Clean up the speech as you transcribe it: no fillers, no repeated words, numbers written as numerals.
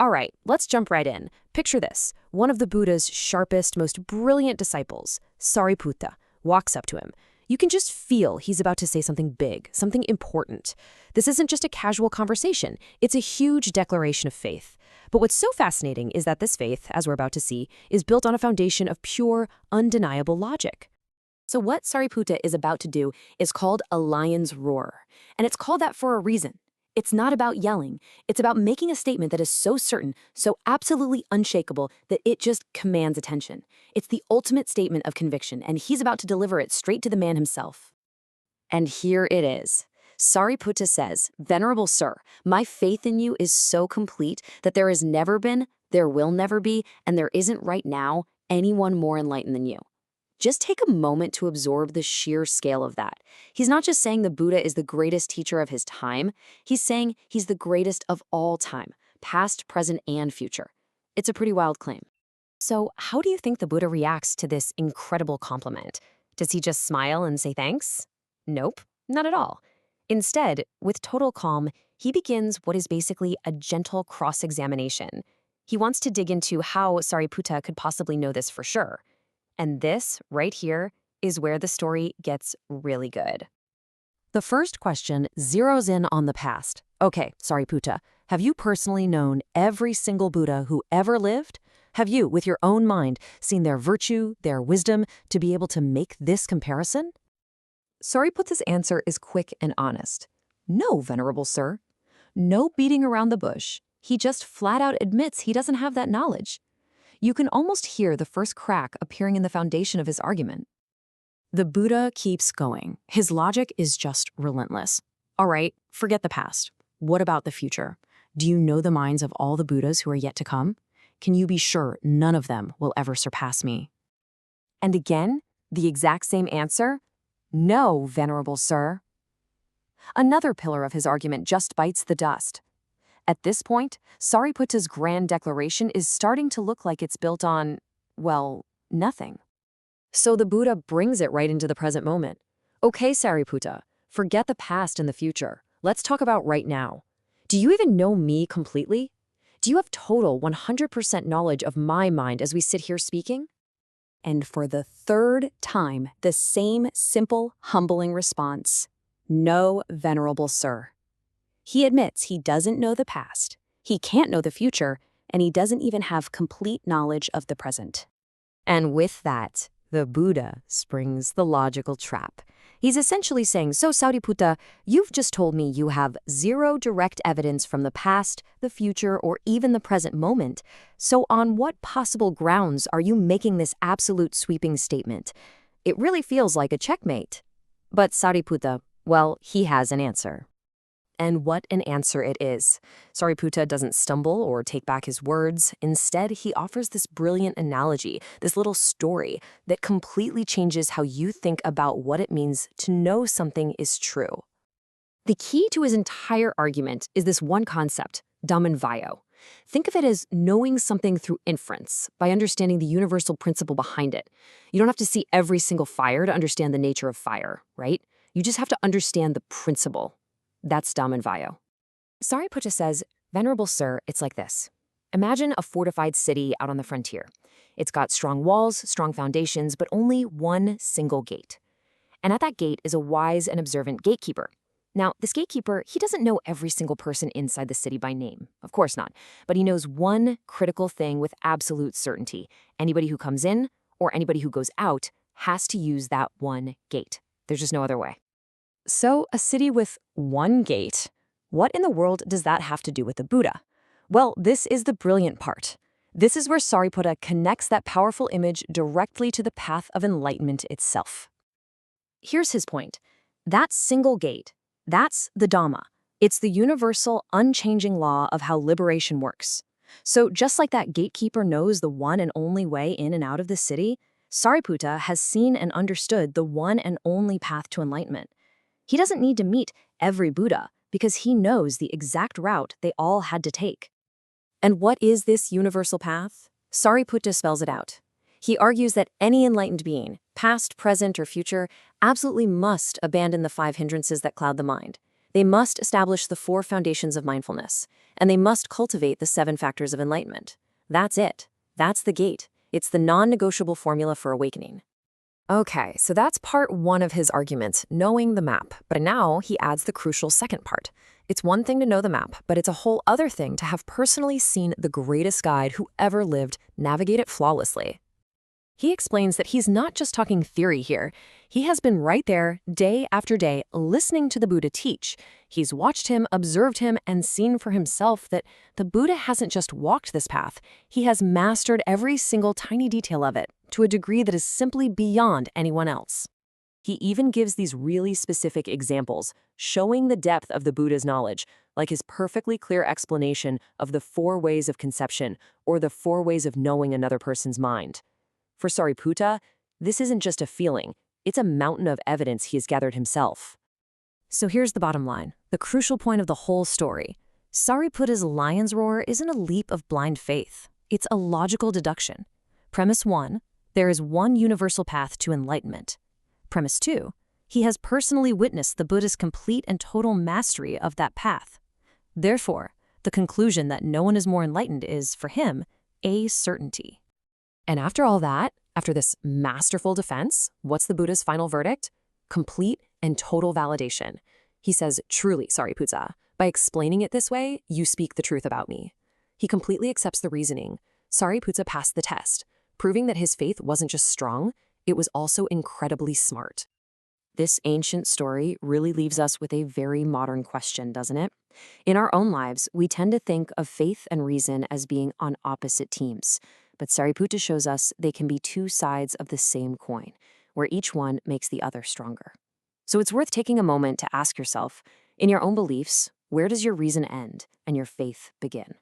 All right, let's jump right in. Picture this. One of the Buddha's sharpest, most brilliant disciples, Sāriputta, walks up to him. You can just feel he's about to say something big, something important. This isn't just a casual conversation. It's a huge declaration of faith. But what's so fascinating is that this faith, as we're about to see, is built on a foundation of pure, undeniable logic. So what Sāriputta is about to do is called a lion's roar. And it's called that for a reason. It's not about yelling. It's about making a statement that is so certain, so absolutely unshakable, that it just commands attention. It's the ultimate statement of conviction, and he's about to deliver it straight to the man himself. And here it is. Sāriputta says, "Venerable Sir, my faith in you is so complete that there has never been, there will never be, and there isn't right now anyone more enlightened than you." Just take a moment to absorb the sheer scale of that. He's not just saying the Buddha is the greatest teacher of his time, he's saying he's the greatest of all time, past, present, and future. It's a pretty wild claim. So how do you think the Buddha reacts to this incredible compliment? Does he just smile and say thanks? Nope, not at all. Instead, with total calm, he begins what is basically a gentle cross-examination. He wants to dig into how Sāriputta could possibly know this for sure. And this, right here, is where the story gets really good. The first question zeroes in on the past. Okay, Sāriputta, have you personally known every single Buddha who ever lived? Have you, with your own mind, seen their virtue, their wisdom, to be able to make this comparison? Sāriputta's answer is quick and honest. No, Venerable Sir. No beating around the bush. He just flat out admits he doesn't have that knowledge. You can almost hear the first crack appearing in the foundation of his argument. The Buddha keeps going. His logic is just relentless. All right, forget the past. What about the future? Do you know the minds of all the Buddhas who are yet to come? Can you be sure none of them will ever surpass me? And again, the exact same answer? No, Venerable Sir. Another pillar of his argument just bites the dust. At this point, Sāriputta's grand declaration is starting to look like it's built on, well, nothing. So the Buddha brings it right into the present moment. Okay, Sāriputta, forget the past and the future. Let's talk about right now. Do you even know me completely? Do you have total 100% knowledge of my mind as we sit here speaking? And for the third time, the same simple, humbling response. No, Venerable Sir. He admits he doesn't know the past, he can't know the future, and he doesn't even have complete knowledge of the present. And with that, the Buddha springs the logical trap. He's essentially saying, so Sāriputta, you've just told me you have zero direct evidence from the past, the future, or even the present moment. So on what possible grounds are you making this absolute sweeping statement? It really feels like a checkmate. But Sāriputta, well, he has an answer. And what an answer it is. Sāriputta doesn't stumble or take back his words. Instead, he offers this brilliant analogy, this little story that completely changes how you think about what it means to know something is true. The key to his entire argument is this one concept, Dhamma. Think of it as knowing something through inference, by understanding the universal principle behind it. You don't have to see every single fire to understand the nature of fire, right? You just have to understand the principle. That's Dhamma. Sāriputta says, Venerable Sir, it's like this. Imagine a fortified city out on the frontier. It's got strong walls, strong foundations, but only one single gate. And at that gate is a wise and observant gatekeeper. Now, this gatekeeper, he doesn't know every single person inside the city by name. Of course not. But he knows one critical thing with absolute certainty. Anybody who comes in or anybody who goes out has to use that one gate. There's just no other way. So, a city with one gate. What in the world does that have to do with the Buddha? Well, this is the brilliant part. This is where Sāriputta connects that powerful image directly to the path of enlightenment itself. Here's his point. That single gate, that's the Dhamma. It's the universal, unchanging law of how liberation works. So just like that gatekeeper knows the one and only way in and out of the city, Sāriputta has seen and understood the one and only path to enlightenment. He doesn't need to meet every Buddha because he knows the exact route they all had to take. And what is this universal path? Sāriputta spells it out. He argues that any enlightened being, past, present, or future, absolutely must abandon the 5 hindrances that cloud the mind. They must establish the 4 foundations of mindfulness, and they must cultivate the 7 factors of enlightenment. That's it. That's the gate. It's the non-negotiable formula for awakening. Okay, so that's part 1 of his argument, knowing the map. But now he adds the crucial second part. It's one thing to know the map, but it's a whole other thing to have personally seen the greatest guide who ever lived navigate it flawlessly. He explains that he's not just talking theory here. He has been right there, day after day, listening to the Buddha teach. He's watched him, observed him, and seen for himself that the Buddha hasn't just walked this path. He has mastered every single tiny detail of it, to a degree that is simply beyond anyone else. He even gives these really specific examples, showing the depth of the Buddha's knowledge, like his perfectly clear explanation of the 4 ways of conception, or the 4 ways of knowing another person's mind. For Sāriputta, this isn't just a feeling, it's a mountain of evidence he has gathered himself. So here's the bottom line, the crucial point of the whole story. Sāriputta's lion's roar isn't a leap of blind faith. It's a logical deduction. Premise 1, there is one universal path to enlightenment. Premise 2, he has personally witnessed the Buddha's complete and total mastery of that path. Therefore, the conclusion that no one is more enlightened is, for him, a certainty. And after all that, after this masterful defense, what's the Buddha's final verdict? Complete and total validation. He says, truly, Sāriputta, by explaining it this way, you speak the truth about me. He completely accepts the reasoning. Sāriputta passed the test, proving that his faith wasn't just strong, it was also incredibly smart. This ancient story really leaves us with a very modern question, doesn't it? In our own lives, we tend to think of faith and reason as being on opposite teams. But Sāriputta shows us they can be 2 sides of the same coin, where each one makes the other stronger. So it's worth taking a moment to ask yourself, in your own beliefs, where does your reason end and your faith begin?